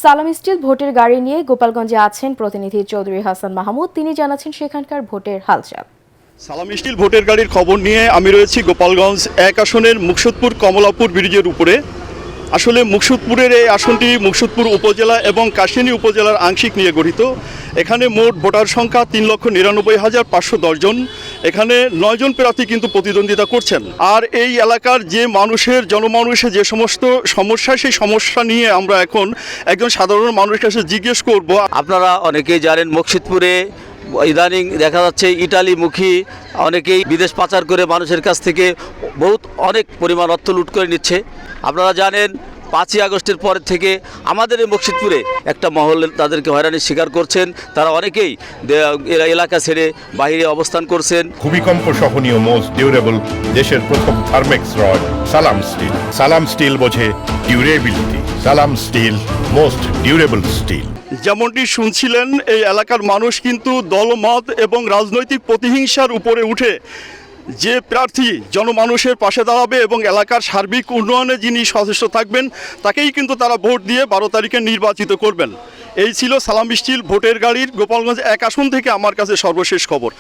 সালাম স্টিল ভোটের গাড়ি নিয়ে গোপালগঞ্জে আছেন প্রতিনিধি চৌধুরী হাসান মাহমুদ। তিনি জানাচ্ছেন সেখানকার ভোটের হালচাল। সালাম স্টিল ভোটের গাড়ির খবর নিয়ে আমি রয়েছি গোপালগঞ্জ 1 আসনের মুকসুদপুর কমলাপুর ব্রিজের উপরে। আসলে মুকসুদপুরের এই আসনটি মুকসুদপুর উপজেলা এবং কাশিয়ানী উপজেলার আংশিক নিয়ে গঠিত। এখানে মোট ভোটার সংখ্যা 3,99,510 জন। এখানে 9 জন প্রার্থী কিন্তু প্রতিদ্বন্দ্বিতা করছেন। আর এই এলাকার যে জনমানুষের যে সমস্ত সমস্যা, সেই সমস্যা নিয়ে আমরা এখন একজন সাধারণ মানুষের কাছে জিজ্ঞেস করব। আপনারা অনেকেই জানেন মুকসুদপুরে ইদানিং দেখা যাচ্ছে ইটালিমুখী অনেকেই বিদেশ পাচার করে মানুষের কাছ থেকে অনেক পরিমাণ অর্থ লুট করে নিচ্ছে। আপনারা জানেন 5ই আগস্টের পর থেকে আমাদের এই মুকসুদপুরে একটা মহল তাদেরকে হয়রানির শিকার করছেন। তারা অনেকেই এলাকা ছেড়ে বাইরে অবস্থান করছেন। ভূমিকম্প সহনীয় মোস্ট ডিউরেবল দেশের প্রথম থার্মেক্স রড সালাম স্টিল। সালাম স্টিল বোঝে ডিউরেবিলিটি। সালাম স্টিল মোস্ট ডিউরেবল স্টিল। যেমনটি শুনছিলেন, এই এলাকার মানুষ কিন্তু দলমত এবং রাজনৈতিক প্রতিহিংসার উপরে উঠে যে প্রার্থী জনমানুষের পাশে দাঁড়াবে এবং এলাকার সার্বিক উন্নয়নে যিনি সচেষ্ট থাকবেন, তাকেই কিন্তু তারা ভোট দিয়ে 12 তারিখে নির্বাচিত করবেন। এই ছিল সালাম স্টিল ভোটের গাড়ির গোপালগঞ্জ 1 আসন থেকে আমার কাছে সর্বশেষ খবর।